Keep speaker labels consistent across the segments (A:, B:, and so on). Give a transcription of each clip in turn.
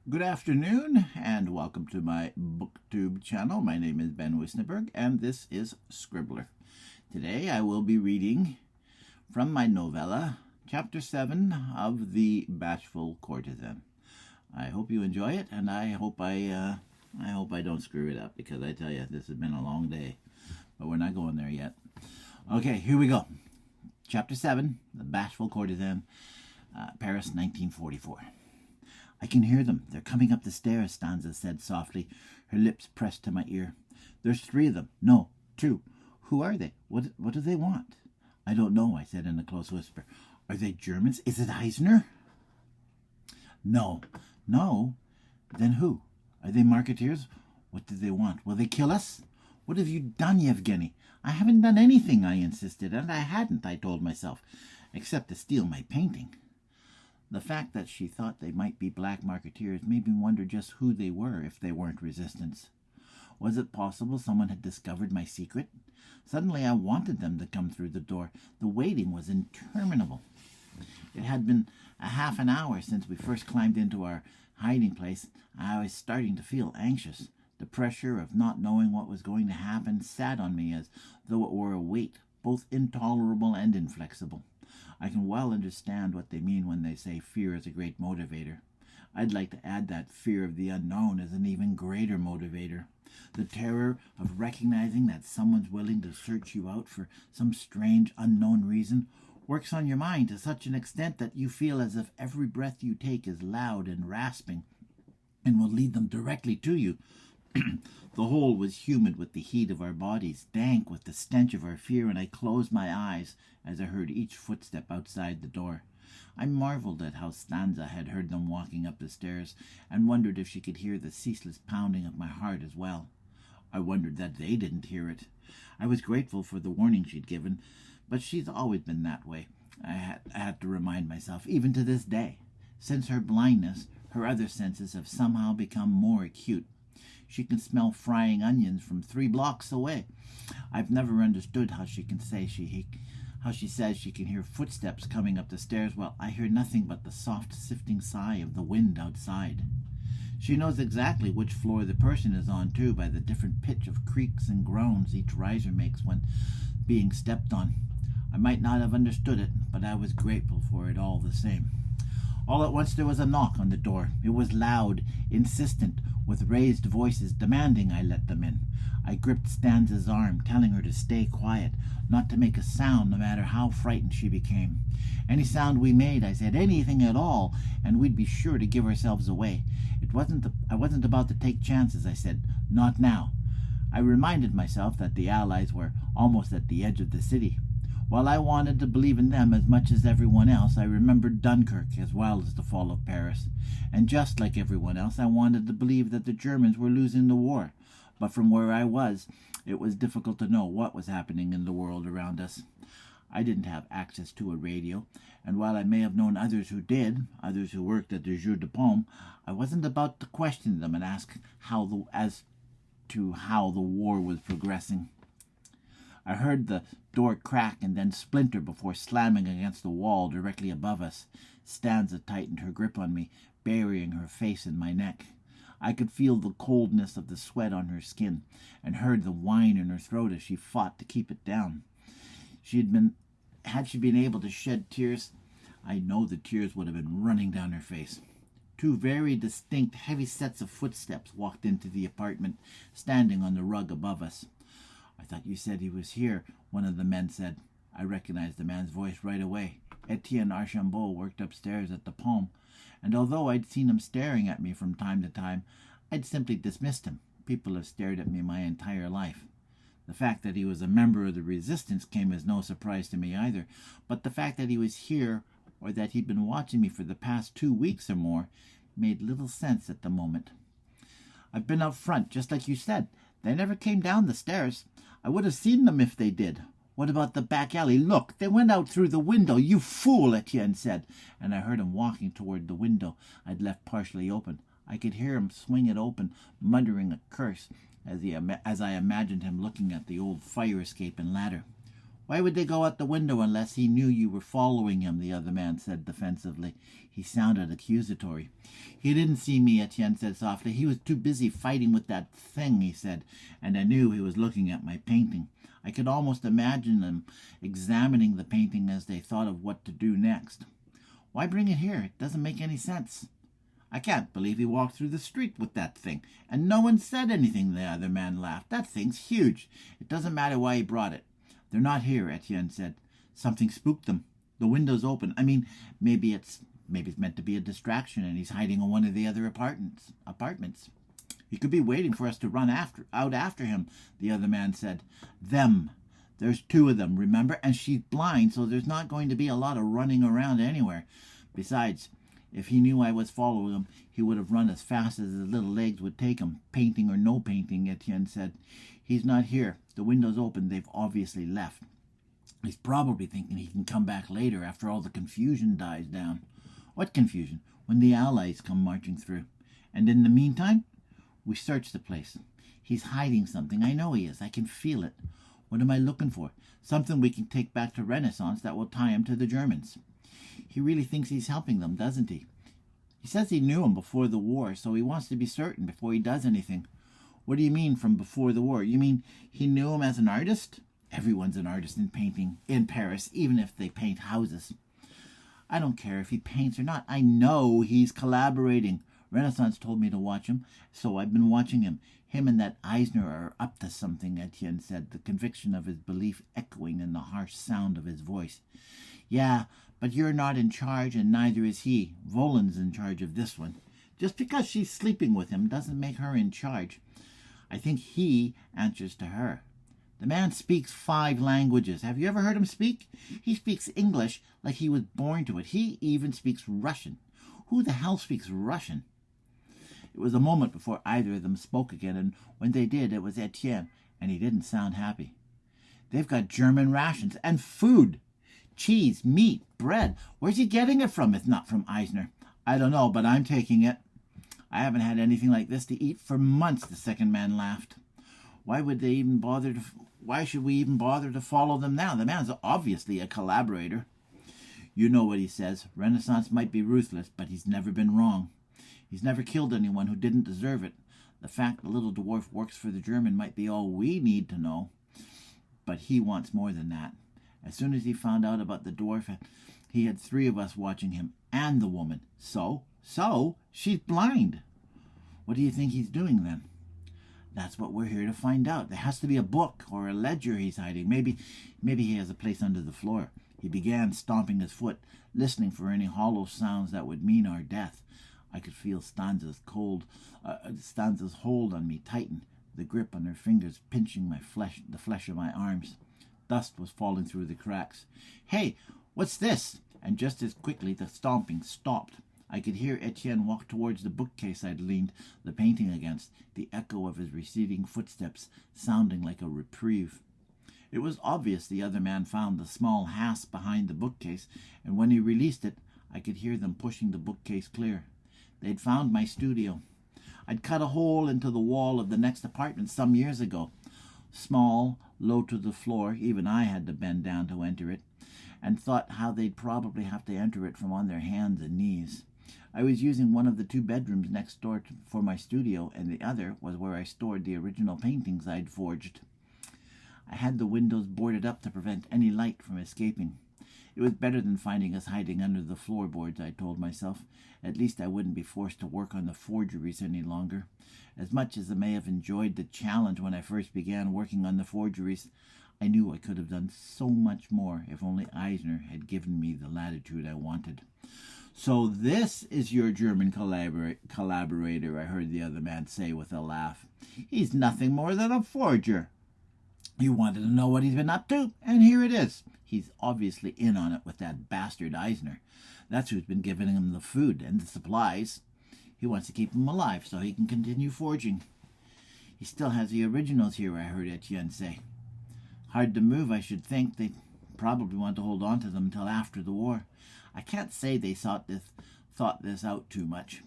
A: Good afternoon, and welcome to my booktube channel. My name is Ben Wisneberg, and this is Scribbler. Today I will be reading from my novella, Chapter 7 of The Bashful Courtesan. I hope you enjoy it, and I hope I don't screw it up, because I tell you, this has been a long day. But we're not going there yet. Okay, here we go. Chapter 7, The Bashful Courtesan, Paris, 1944. I can hear them. They're coming up the stairs, Stanza said softly, her lips pressed to my ear. There's 3 of them. No, 2. Who are they? What do they want? I don't know, I said in a close whisper. Are they Germans? Is it Eisner? No. No? Then who? Are they marketeers? What do they want? Will they kill us? What have you done, Yevgeny? I haven't done anything, I insisted, and I hadn't, I told myself, except to steal my painting. The fact that she thought they might be black marketeers made me wonder just who they were if they weren't resistance. Was it possible someone had discovered my secret? Suddenly I wanted them to come through the door. The waiting was interminable. It had been a half an hour since we first climbed into our hiding place. I was starting to feel anxious. The pressure of not knowing what was going to happen sat on me as though it were a weight, both intolerable and inflexible. I can well understand what they mean when they say fear is a great motivator. I'd like to add that fear of the unknown is an even greater motivator. The terror of recognizing that someone's willing to search you out for some strange, unknown reason works on your mind to such an extent that you feel as if every breath you take is loud and rasping and will lead them directly to you. The hole was humid with the heat of our bodies, dank with the stench of our fear, and I closed my eyes as I heard each footstep outside the door. I marveled at how Stanza had heard them walking up the stairs, and wondered if she could hear the ceaseless pounding of my heart as well. I wondered that they didn't hear it. I was grateful for the warning she'd given, but she's always been that way. I had to remind myself, even to this day. Since her blindness, her other senses have somehow become more acute. She can smell frying onions from 3 blocks away. I've never understood how she says she can hear footsteps coming up the stairs while I hear nothing but the soft sifting sigh of the wind outside. She knows exactly which floor the person is on, too, by the different pitch of creaks and groans each riser makes when being stepped on. I might not have understood it, but I was grateful for it all the same. All at once there was a knock on the door. It was loud, insistent, with raised voices demanding I let them in. I gripped Stanza's arm, telling her to stay quiet, not to make a sound no matter how frightened she became. Any sound we made, I said, anything at all, and we'd be sure to give ourselves away. I wasn't about to take chances, I said. Not now. I reminded myself that the Allies were almost at the edge of the city. While I wanted to believe in them as much as everyone else, I remembered Dunkirk as well as the fall of Paris. And just like everyone else, I wanted to believe that the Germans were losing the war. But from where I was, it was difficult to know what was happening in the world around us. I didn't have access to a radio, and while I may have known others who did, others who worked at the Jeu de Paume, I wasn't about to question them and ask as to how the war was progressing. I heard the door crack and then splinter before slamming against the wall directly above us. Stanza tightened her grip on me, burying her face in my neck. I could feel the coldness of the sweat on her skin, and heard the whine in her throat as she fought to keep it down. Had she been able to shed tears, I know the tears would have been running down her face. 2 very distinct, heavy sets of footsteps walked into the apartment, standing on the rug above us. I thought you said he was here, one of the men said. I recognized the man's voice right away. Etienne Archambault worked upstairs at the Palm, and although I'd seen him staring at me from time to time, I'd simply dismissed him. People have stared at me my entire life. The fact that he was a member of the resistance came as no surprise to me either, but the fact that he was here, or that he'd been watching me for the past 2 weeks or more, made little sense at the moment. I've been up front, just like you said. They never came down the stairs. I would have seen them if they did. What about the back alley? Look, they went out through the window. You fool, Etienne said, and I heard him walking toward the window I'd left partially open. I could hear him swing it open, muttering a curse as I imagined him looking at the old fire escape and ladder. Why would they go out the window unless he knew you were following him, the other man said defensively. He sounded accusatory. He didn't see me, Etienne said softly. He was too busy fighting with that thing, he said, and I knew he was looking at my painting. I could almost imagine them examining the painting as they thought of what to do next. Why bring it here? It doesn't make any sense. I can't believe he walked through the street with that thing, and no one said anything, the other man laughed. That thing's huge. It doesn't matter why he brought it. They're not here, Etienne said. Something spooked them. The window's open. I mean, maybe it's meant to be a distraction and he's hiding in one of the other apartments. He could be waiting for us to run out after him, the other man said. Them. There's two of them, remember? And she's blind, so there's not going to be a lot of running around anywhere. Besides, if he knew I was following him, he would have run as fast as his little legs would take him, painting or no painting, Etienne said. He's not here. The window's open. They've obviously left. He's probably thinking he can come back later after all the confusion dies down. What confusion? When the Allies come marching through. And in the meantime, we search the place. He's hiding something. I know he is. I can feel it. What am I looking for? Something we can take back to Renaissance that will tie him to the Germans. He really thinks he's helping them, doesn't he? He says he knew him before the war, so he wants to be certain before he does anything. What do you mean from before the war? You mean he knew him as an artist? Everyone's an artist in painting in Paris, even if they paint houses. I don't care if he paints or not. I know he's collaborating. Renaissance told me to watch him, so I've been watching him. Him and that Eisner are up to something, Etienne said, the conviction of his belief echoing in the harsh sound of his voice. Yeah, but you're not in charge, and neither is he. Voland's in charge of this one. Just because she's sleeping with him doesn't make her in charge. I think he answers to her. The man speaks 5 languages. Have you ever heard him speak? He speaks English like he was born to it. He even speaks Russian. Who the hell speaks Russian? It was a moment before either of them spoke again, and when they did, it was Etienne, and he didn't sound happy. They've got German rations and food. Cheese, meat, bread. Where's he getting it from if not from Eisner? I don't know, but I'm taking it. I haven't had anything like this to eat for months, the second man laughed. Why should we even bother to follow them now? The man's obviously a collaborator. You know what he says. Renaissance might be ruthless, but he's never been wrong. He's never killed anyone who didn't deserve it. The fact the little dwarf works for the German might be all we need to know. But he wants more than that. As soon as he found out about the dwarf, he had 3 of us watching him, and the woman. So, she's blind. What do you think he's doing then? That's what we're here to find out. There has to be a book or a ledger he's hiding. Maybe he has a place under the floor. He began stomping his foot, listening for any hollow sounds that would mean our death. I could feel Stanza's hold on me tighten, the grip on her fingers pinching the flesh of my arms. Dust was falling through the cracks. Hey, what's this? And just as quickly the stomping stopped. I could hear Etienne walk towards the bookcase I'd leaned the painting against, the echo of his receding footsteps sounding like a reprieve. It was obvious the other man found the small hasp behind the bookcase, and when he released it, I could hear them pushing the bookcase clear. They'd found my studio. I'd cut a hole into the wall of the next apartment some years ago. Small, low to the floor, even I had to bend down to enter it, and thought how they'd probably have to enter it from on their hands and knees. I was using one of the 2 bedrooms next door for my studio, and the other was where I stored the original paintings I'd forged. I had the windows boarded up to prevent any light from escaping. It was better than finding us hiding under the floorboards, I told myself. At least I wouldn't be forced to work on the forgeries any longer. As much as I may have enjoyed the challenge when I first began working on the forgeries, I knew I could have done so much more if only Eisner had given me the latitude I wanted. So this is your German collaborator, I heard the other man say with a laugh. He's nothing more than a forger. You wanted to know what he's been up to, and here it is. He's obviously in on it with that bastard Eisner. That's who's been giving him the food and the supplies. He wants to keep him alive so he can continue forging. He still has the originals here, I heard Etienne say. Hard to move, I should think. They probably want to hold on to them until after the war. I can't say they thought this out too much.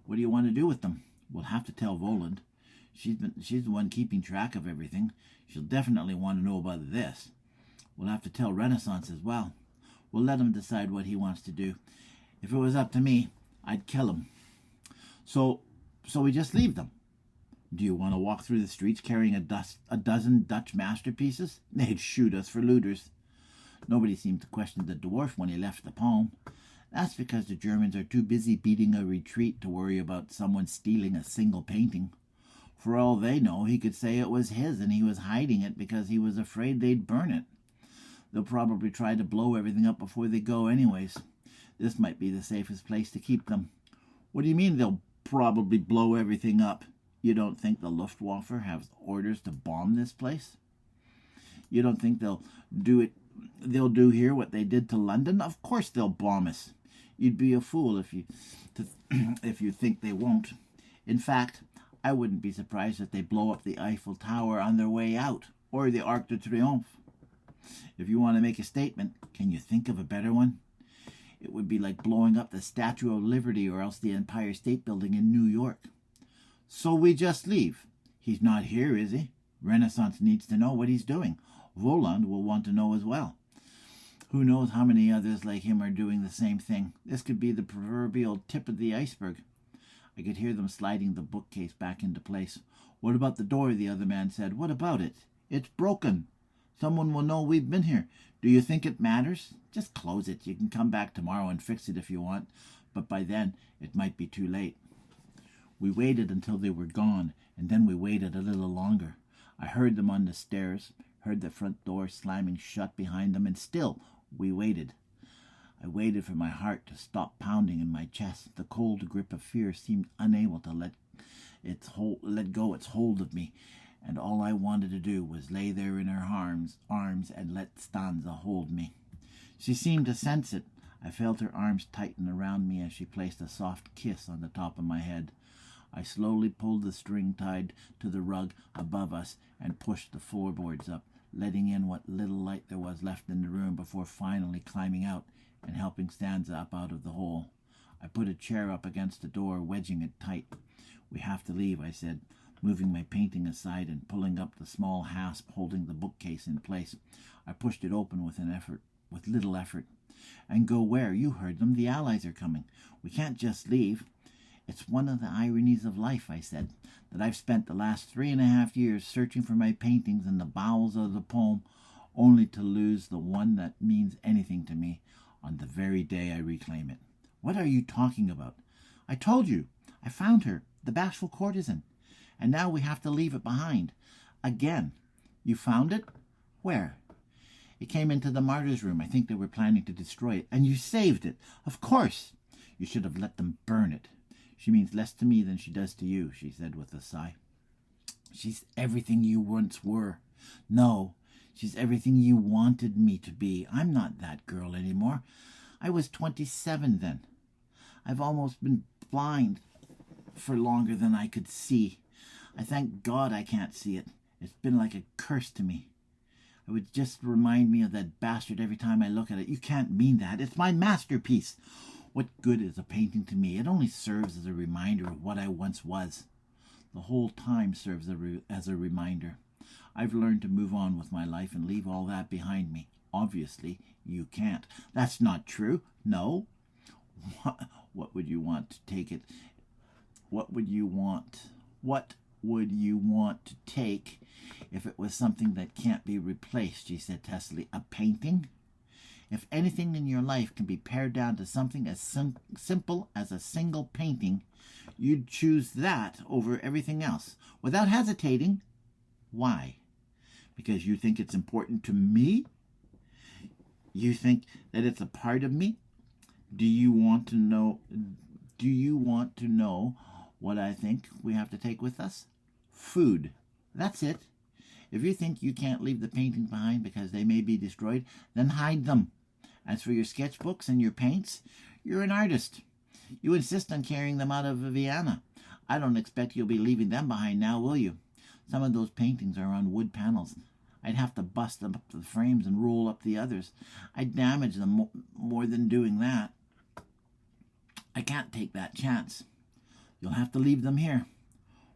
A: What do you want to do with them? We'll have to tell Voland. She's the one keeping track of everything. She'll definitely want to know about this. We'll have to tell Renaissance as well. We'll let him decide what he wants to do. If it was up to me, I'd kill him. So we just leave them. Do you want to walk through the streets carrying a dozen Dutch masterpieces? They'd shoot us for looters. Nobody seemed to question the dwarf when he left the palm. That's because the Germans are too busy beating a retreat to worry about someone stealing a single painting. For all they know, he could say it was his and he was hiding it because he was afraid they'd burn it. They'll probably try to blow everything up before they go anyways. This might be the safest place to keep them. What do you mean they'll probably blow everything up? You don't think the Luftwaffe has orders to bomb this place? You don't think they'll do here what they did to London? Of course they'll bomb us. You'd be a fool if you think they won't. In fact, I wouldn't be surprised if they blow up the Eiffel Tower on their way out, or the Arc de Triomphe. If you want to make a statement, can you think of a better one? It would be like blowing up the Statue of Liberty or else the Empire State Building in New York. So we just leave. He's not here, is he? Renaissance needs to know what he's doing. Voland will want to know as well. Who knows how many others like him are doing the same thing. This could be the proverbial tip of the iceberg. I could hear them sliding the bookcase back into place. What about the door? The other man said. What about it? It's broken. Someone will know we've been here. Do you think it matters? Just close it. You can come back tomorrow and fix it if you want. But by then, it might be too late. We waited until they were gone, and then we waited a little longer. I heard them on the stairs, heard the front door slamming shut behind them, and still we waited. I waited for my heart to stop pounding in my chest. The cold grip of fear seemed unable to let go its hold of me, and all I wanted to do was lay there in her arms and let Stanza hold me. She seemed to sense it. I felt her arms tighten around me as she placed a soft kiss on the top of my head. I slowly pulled the string tied to the rug above us and pushed the floorboards up, letting in what little light there was left in the room before finally climbing out and helping Stanza up out of the hole. I put a chair up against the door, wedging it tight. We have to leave, I said, moving my painting aside and pulling up the small hasp holding the bookcase in place. I pushed it open with little effort. And go where? You heard them. The Allies are coming. We can't just leave. It's one of the ironies of life, I said, that I've spent the last 3.5 years searching for my paintings in the bowels of the poem, only to lose the one that means anything to me on the very day I reclaim it. What are you talking about? I told you. I found her, the bashful courtesan, and now we have to leave it behind. Again. You found it? Where? It came into the martyr's room. I think they were planning to destroy it. And you saved it. Of course. You should have let them burn it. She means less to me than she does to you, she said with a sigh. She's everything you once were. No, she's everything you wanted me to be. I'm not that girl anymore. I was 27 then. I've almost been blind for longer than I could see. I thank God I can't see it. It's been like a curse to me. It would just remind me of that bastard every time I look at it. You can't mean that. It's my masterpiece. What good is a painting to me? It only serves as a reminder of what I once was. The whole time serves as a reminder. I've learned to move on with my life and leave all that behind me. Obviously, you can't. That's not true. No. What would you want to take it? What would you want to take if it was something that can't be replaced? She said testily. A painting? If anything in your life can be pared down to something as simple as a single painting, you'd choose that over everything else, without hesitating. Why? Because you think it's important to me? You think that it's a part of me? Do you want to know what I think we have to take with us? Food. That's it. If you think you can't leave the paintings behind because they may be destroyed, then hide them. As for your sketchbooks and your paints, you're an artist. You insist on carrying them out of Vienna. I don't expect you'll be leaving them behind now, will you? Some of those paintings are on wood panels. I'd have to bust them up the frames and roll up the others. I'd damage them more than doing that. I can't take that chance. You'll have to leave them here.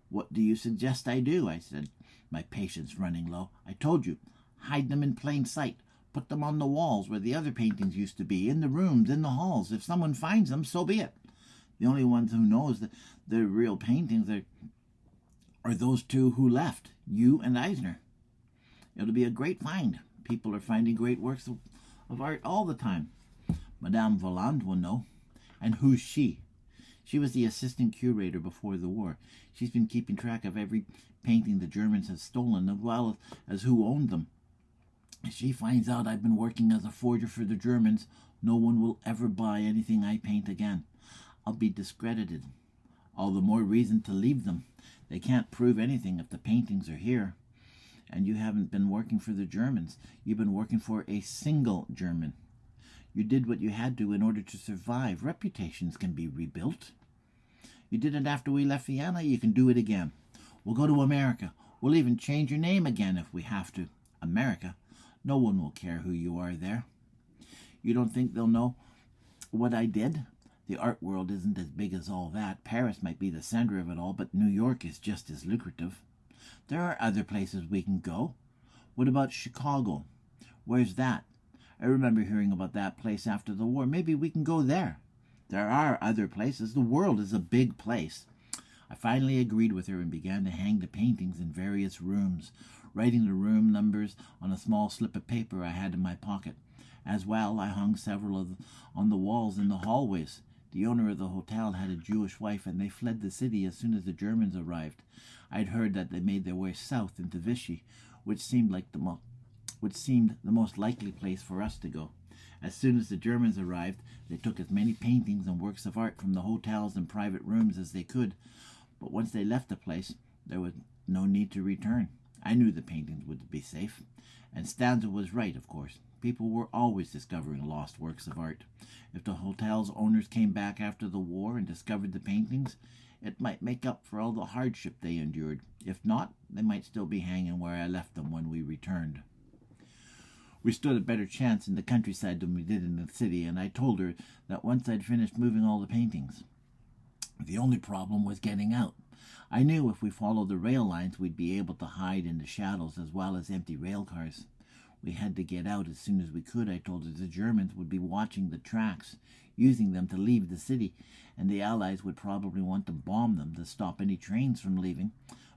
A: What do you suggest I do? I said, my patience running low. I told you, hide them in plain sight. Put them on the walls where the other paintings used to be, in the rooms, in the halls. If someone finds them, so be it. The only ones who knows that they're real paintings are those two who left, you and Eisner. It'll be a great find. People are finding great works of art all the time. Madame Voland will know. And who's she? She was the assistant curator before the war. She's been keeping track of every painting the Germans have stolen, as well as who owned them. If she finds out I've been working as a forger for the Germans, no one will ever buy anything I paint again. I'll be discredited. All the more reason to leave them. They can't prove anything if the paintings are here. And you haven't been working for the Germans. You've been working for a single German. You did what you had to in order to survive. Reputations can be rebuilt. You did it after we left Vienna. You can do it again. We'll go to America. We'll even change your name again if we have to. America. No one will care who you are there. You don't think they'll know what I did? The art world isn't as big as all that. Paris might be the center of it all, but New York is just as lucrative. There are other places we can go. What about Chicago? Where's that? I remember hearing about that place after the war. Maybe we can go there. There are other places. The world is a big place. I finally agreed with her and began to hang the paintings in various rooms, writing the room numbers on a small slip of paper I had in my pocket. As well, I hung several on the walls in the hallways. The owner of the hotel had a Jewish wife, and they fled the city as soon as the Germans arrived. I'd heard that they made their way south into Vichy, which seemed the most likely place for us to go. As soon as the Germans arrived, they took as many paintings and works of art from the hotels and private rooms as they could. But once they left the place, there was no need to return. I knew the paintings would be safe. And Stanza was right, of course. People were always discovering lost works of art. If the hotel's owners came back after the war and discovered the paintings, it might make up for all the hardship they endured. If not, they might still be hanging where I left them when we returned. We stood a better chance in the countryside than we did in the city, and I told her that once I'd finished moving all the paintings. The only problem was getting out. I knew if we followed the rail lines, we'd be able to hide in the shadows as well as empty rail cars. We had to get out as soon as we could, I told her. The Germans would be watching the tracks, using them to leave the city, and the Allies would probably want to bomb them to stop any trains from leaving.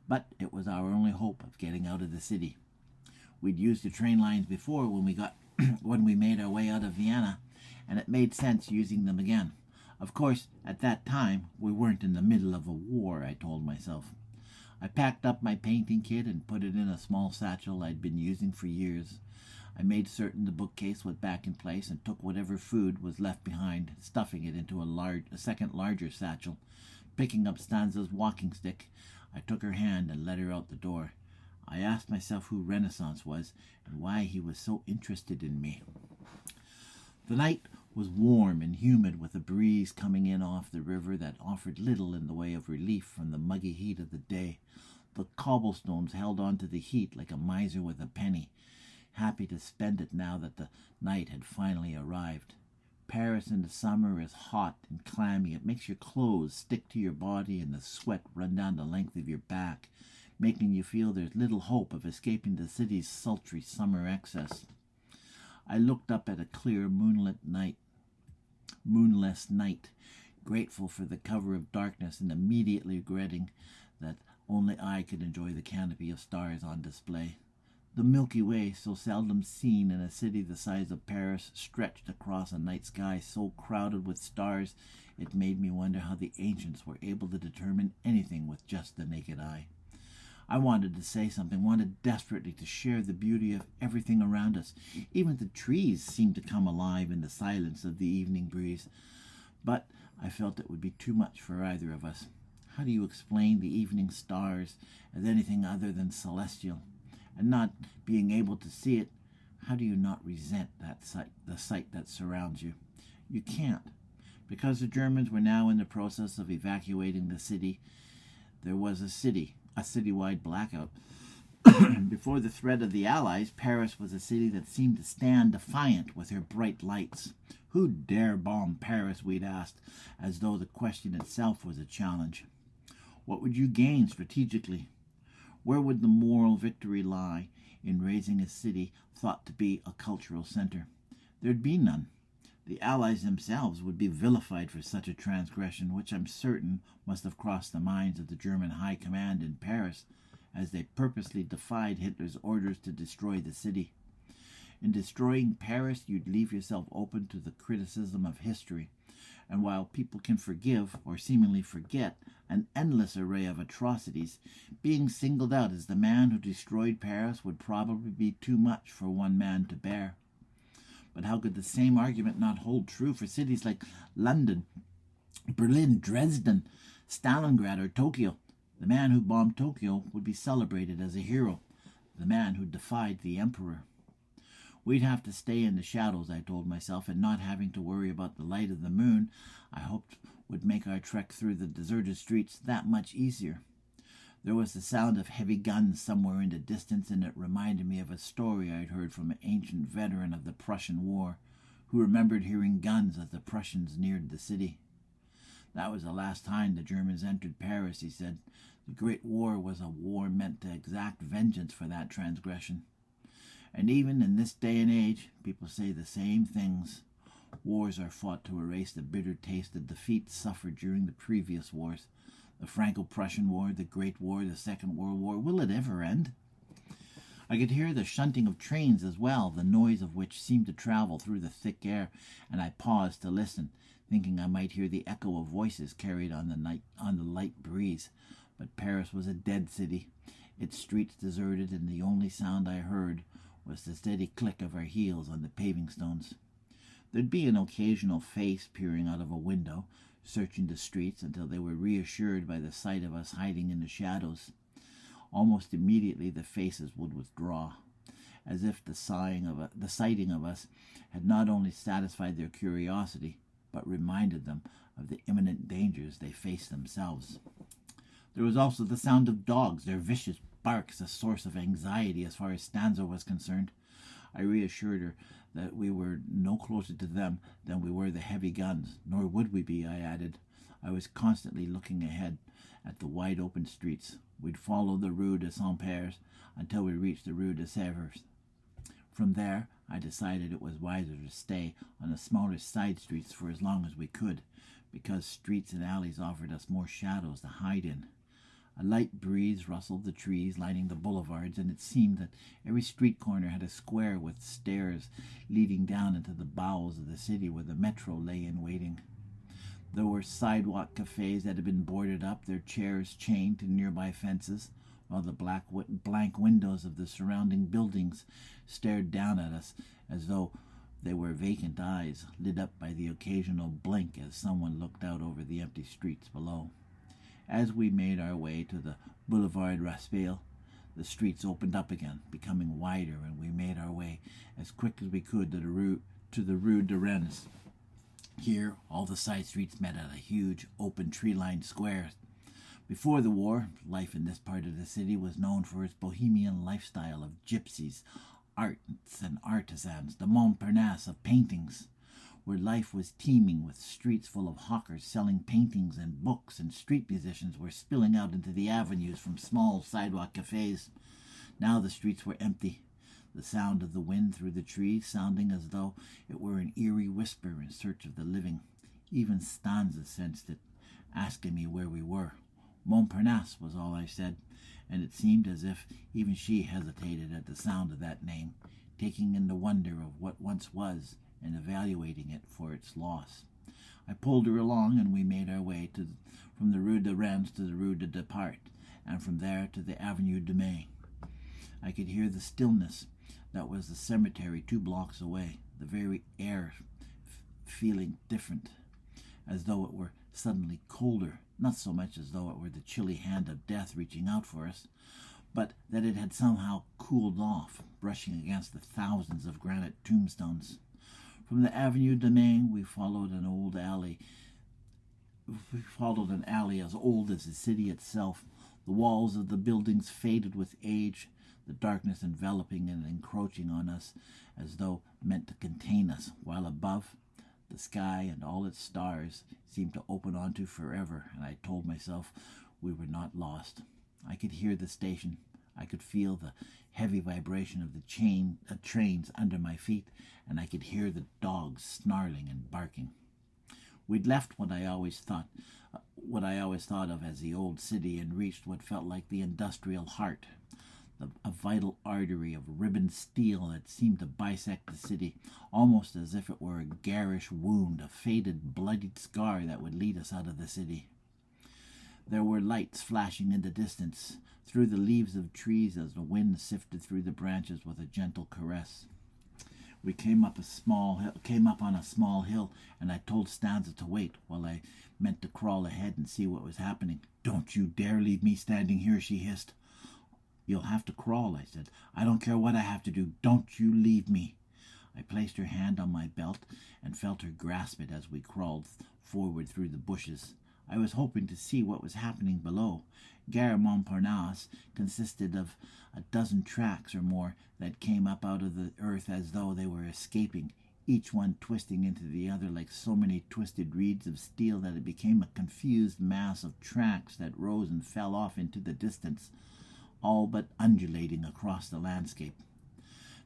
A: But it was our only hope of getting out of the city. We'd used the train lines before when we made our way out of Vienna, and it made sense using them again. Of course, at that time, we weren't in the middle of a war, I told myself. I packed up my painting kit and put it in a small satchel I'd been using for years. I made certain the bookcase was back in place and took whatever food was left behind, stuffing it into a second larger satchel. Picking up Stanza's walking stick, I took her hand and led her out the door. I asked myself who Renaissance was and why he was so interested in me. The night was warm and humid, with a breeze coming in off the river that offered little in the way of relief from the muggy heat of the day. The cobblestones held on to the heat like a miser with a penny, happy to spend it now that the night had finally arrived. Paris in the summer is hot and clammy. It makes your clothes stick to your body and the sweat run down the length of your back, making you feel there's little hope of escaping the city's sultry summer excess. I looked up at a clear moonless night, grateful for the cover of darkness and immediately regretting that only I could enjoy the canopy of stars on display. The Milky Way, so seldom seen in a city the size of Paris, stretched across a night sky so crowded with stars it made me wonder how the ancients were able to determine anything with just the naked eye. I wanted to say something, wanted desperately to share the beauty of everything around us. Even the trees seemed to come alive in the silence of the evening breeze. But I felt it would be too much for either of us. How do you explain the evening stars as anything other than celestial? And not being able to see it, how do you not resent that the sight that surrounds you? You can't. Because the Germans were now in the process of evacuating the city, there was a citywide blackout. Before the threat of the Allies, Paris was a city that seemed to stand defiant with her bright lights. Who dare bomb Paris, we'd asked, as though the question itself was a challenge. What would you gain strategically? Where would the moral victory lie? in raising a city thought to be a cultural center. There'd be none. The Allies themselves would be vilified for such a transgression, which I'm certain must have crossed the minds of the German High Command in Paris as they purposely defied Hitler's orders to destroy the city. In destroying Paris, you'd leave yourself open to the criticism of history, and while people can forgive, or seemingly forget, an endless array of atrocities, being singled out as the man who destroyed Paris would probably be too much for one man to bear. But how could the same argument not hold true for cities like London, Berlin, Dresden, Stalingrad, or Tokyo? The man who bombed Tokyo would be celebrated as a hero, the man who defied the emperor. We'd have to stay in the shadows, I told myself, and not having to worry about the light of the moon, I hoped would make our trek through the deserted streets that much easier. There was the sound of heavy guns somewhere in the distance, and it reminded me of a story I'd heard from an ancient veteran of the Prussian War, who remembered hearing guns as the Prussians neared the city. That was the last time the Germans entered Paris, he said. The Great War was a war meant to exact vengeance for that transgression. And even in this day and age, people say the same things. Wars are fought to erase the bitter taste of defeat suffered during the previous wars. The Franco-Prussian War, the Great War, the Second World War. Will it ever end? I could hear the shunting of trains as well, the noise of which seemed to travel through the thick air, and I paused to listen, thinking I might hear the echo of voices carried on the light breeze. But Paris was a dead city, its streets deserted, and the only sound I heard was the steady click of our heels on the paving stones. There'd be an occasional face peering out of a window, searching the streets until they were reassured by the sight of us hiding in the shadows. Almost immediately the faces would withdraw, as if the sighting of us had not only satisfied their curiosity, but reminded them of the imminent dangers they faced themselves. There was also the sound of dogs, their vicious barks a source of anxiety as far as Stanza was concerned. I reassured her that we were no closer to them than we were the heavy guns, nor would we be, I added. I was constantly looking ahead at the wide-open streets. We'd follow the Rue de Saint-Père until we reached the Rue de Sèvres. From there, I decided it was wiser to stay on the smaller side streets for as long as we could, because streets and alleys offered us more shadows to hide in. A light breeze rustled the trees lining the boulevards, and it seemed that every street corner had a square with stairs leading down into the bowels of the city where the metro lay in waiting. There were sidewalk cafes that had been boarded up, their chairs chained to nearby fences, while the blank windows of the surrounding buildings stared down at us as though they were vacant eyes, lit up by the occasional blink as someone looked out over the empty streets below. As we made our way to the Boulevard Raspail, the streets opened up again, becoming wider, and we made our way as quick as we could to the Rue de Rennes. Here, all the side streets met at a huge, open, tree-lined square. Before the war, life in this part of the city was known for its bohemian lifestyle of gypsies, arts and artisans, the Montparnasse of paintings, where life was teeming with streets full of hawkers selling paintings and books, and street musicians were spilling out into the avenues from small sidewalk cafes. Now the streets were empty, the sound of the wind through the trees sounding as though it were an eerie whisper in search of the living. Even Stanza sensed it, asking me where we were. Montparnasse was all I said, and it seemed as if even she hesitated at the sound of that name, taking in the wonder of what once was and evaluating it for its loss. I pulled her along, and we made our way from the Rue de Rennes to the Rue de Descartes, and from there to the Avenue de Mai. I could hear the stillness that was the cemetery 2 blocks away, the very air feeling different, as though it were suddenly colder, not so much as though it were the chilly hand of death reaching out for us, but that it had somehow cooled off, brushing against the thousands of granite tombstones. From the Avenue de Mai, we followed an alley as old as the city itself. The walls of the buildings faded with age, the darkness enveloping and encroaching on us as though meant to contain us, while above, the sky and all its stars seemed to open onto forever, and I told myself we were not lost. I could hear the station. I could feel the heavy vibration of the trains under my feet, and I could hear the dogs snarling and barking. We'd left what I always thought of as the old city, and reached what felt like the industrial heart, a vital artery of ribboned steel that seemed to bisect the city, almost as if it were a garish wound, a faded, bloodied scar that would lead us out of the city. There were lights flashing in the distance, through the leaves of trees as the wind sifted through the branches with a gentle caress. We came up on a small hill, and I told Stanza to wait while I meant to crawl ahead and see what was happening. "Don't you dare leave me standing here," she hissed. "You'll have to crawl," I said. "I don't care what I have to do. Don't you leave me." I placed her hand on my belt and felt her grasp it as we crawled forward through the bushes. I was hoping to see what was happening below. Gare Montparnasse consisted of a dozen tracks or more that came up out of the earth as though they were escaping, each one twisting into the other like so many twisted reeds of steel that it became a confused mass of tracks that rose and fell off into the distance, all but undulating across the landscape.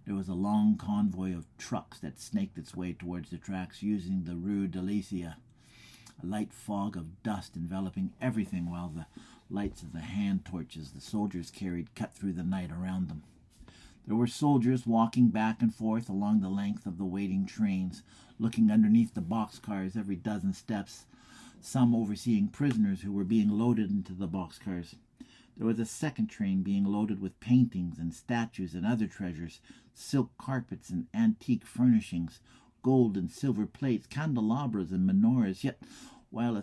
A: There was a long convoy of trucks that snaked its way towards the tracks using the Rue de Lycia, a light fog of dust enveloping everything, while the lights of the hand torches the soldiers carried cut through the night around them. There were soldiers walking back and forth along the length of the waiting trains, looking underneath the boxcars every dozen steps, some overseeing prisoners who were being loaded into the boxcars. There was a second train being loaded with paintings and statues and other treasures, silk carpets and antique furnishings, gold and silver plates, candelabras and menorahs, while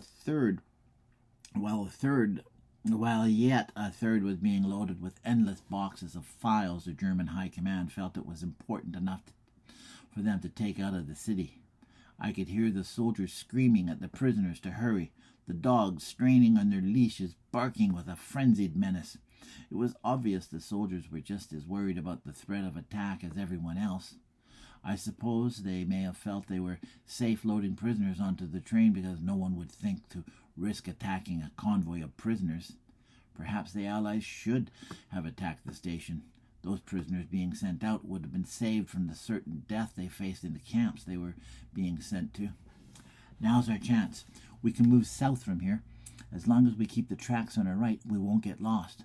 A: yet a third was being loaded with endless boxes of files the German High Command felt it was important enough for them to take out of the city. I could hear the soldiers screaming at the prisoners to hurry, the dogs straining on their leashes, barking with a frenzied menace. It was obvious the soldiers were just as worried about the threat of attack as everyone else. I suppose they may have felt they were safe loading prisoners onto the train because no one would think to risk attacking a convoy of prisoners. Perhaps the Allies should have attacked the station. Those prisoners being sent out would have been saved from the certain death they faced in the camps they were being sent to. Now's our chance. We can move south from here. As long as we keep the tracks on our right, we won't get lost.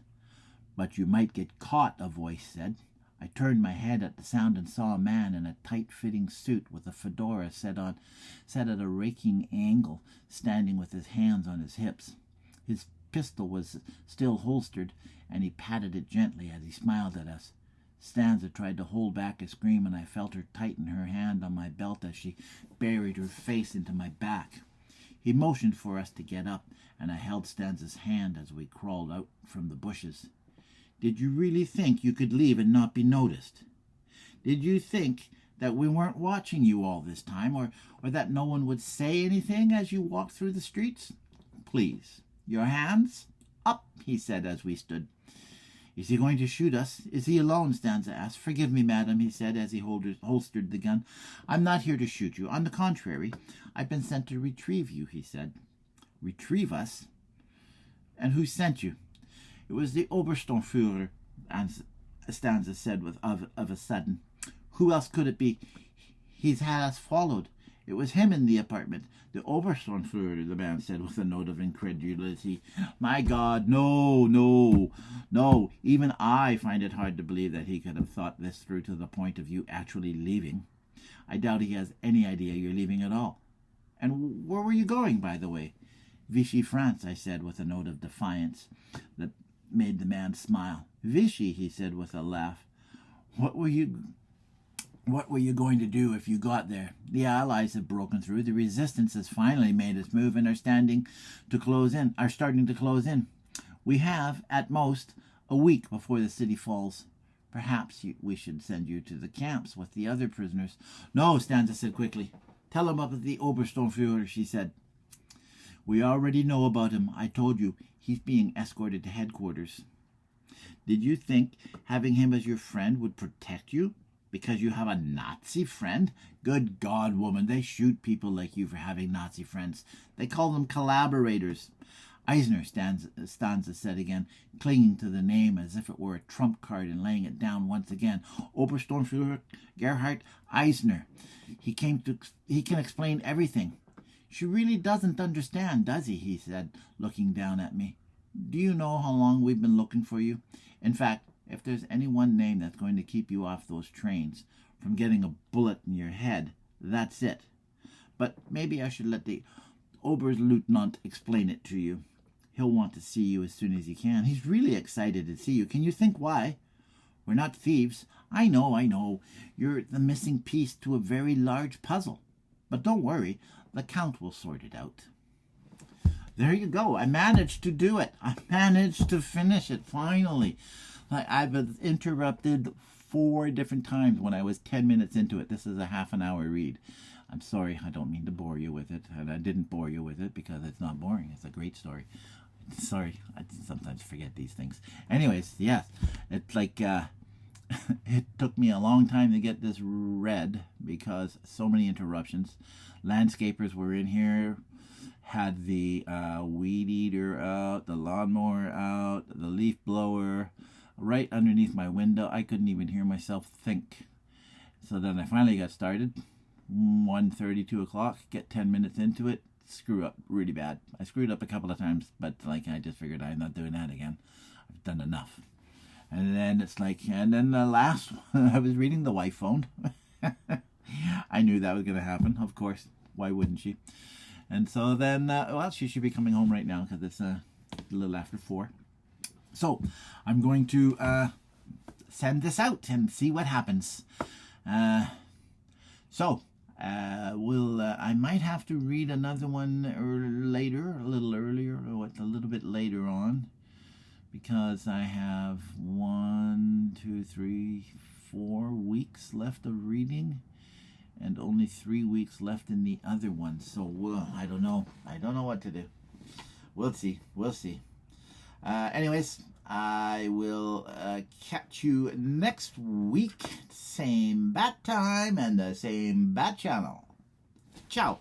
A: "But you might get caught," a voice said. I turned my head at the sound and saw a man in a tight-fitting suit with a fedora set at a raking angle, standing with his hands on his hips. His pistol was still holstered, and he patted it gently as he smiled at us. Stanza tried to hold back a scream, and I felt her tighten her hand on my belt as she buried her face into my back. He motioned for us to get up, and I held Stanza's hand as we crawled out from the bushes. "Did you really think you could leave and not be noticed? Did you think that we weren't watching you all this time, or that no one would say anything as you walked through the streets? Please, your hands up," he said as we stood. "Is he going to shoot us? Is he alone?" Stanza asked. "Forgive me, madam," he said as he holstered the gun. "I'm not here to shoot you. On the contrary, I've been sent to retrieve you," he said. "Retrieve us? And who sent you?" "It was the Obersturmführer," Stanza said of a sudden. "Who else could it be? He's had us followed. It was him in the apartment." "The Obersturmführer," the man said with a note of incredulity. "My God, no. Even I find it hard to believe that he could have thought this through to the point of you actually leaving. I doubt he has any idea you're leaving at all. And where were you going, by the way?" "Vichy, France," I said with a note of defiance that made the man smile. "Vichy," he said with a laugh. What were you going to do if you got there? The Allies have broken through. The resistance has finally made its move and are starting to close in. We have, at most, a week before the city falls. Perhaps we should send you to the camps with the other prisoners." "No," Stanza said quickly. "Tell him about the Obersturmführer," she said. "We already know about him. I told you, he's being escorted to headquarters." "Did you think having him as your friend would protect you? Because you have a Nazi friend? Good God, woman, they shoot people like you for having Nazi friends. They call them collaborators. Eisner, Stanza said again, clinging to the name as if it were a trump card and laying it down once again. Obersturmführer Gerhard Eisner. He can explain everything. She really doesn't understand, does he said, looking down at me. Do you know how long we've been looking for you? In fact, if there's any one name that's going to keep you off those trains from getting a bullet in your head, that's it. But maybe I should let the Oberleutnant explain it to you. He'll want to see you as soon as he can. He's really excited to see you. Can you think why? We're not thieves. I know. You're the missing piece to a very large puzzle. But don't worry, the Count will sort it out. There you go. I managed to do it. I managed to finish it, finally. I've been interrupted 4 different times when I was 10 minutes into it. This is a half-an-hour read. I'm sorry, I don't mean to bore you with it. And I didn't bore you with it because it's not boring. It's a great story. Sorry, I sometimes forget these things. Anyways, yes, it's like it took me a long time to get this read because so many interruptions. Landscapers were in here, had the weed eater out, the lawnmower out, the leaf blower right underneath my window. I couldn't even hear myself think. So then I finally got started. 1:30, 2 o'clock, get 10 minutes into it, screw up really bad. I screwed up a couple of times, but like I just figured I'm not doing that again. I've done enough. And then it's like, and then the last one, I was reading the wife phone. I knew that was going to happen, of course. Why wouldn't she? And so then, well, she should be coming home right now because it's a little after 4. So I'm going to send this out and see what happens. I might have to read another one later, a little earlier, or a little bit later on, because I have 1, 2, 3, 4 weeks left of reading, and only 3 weeks left in the other one. So I don't know. I don't know what to do. We'll see. Anyways, I will catch you next week. Same bat time and the same bat channel. Ciao.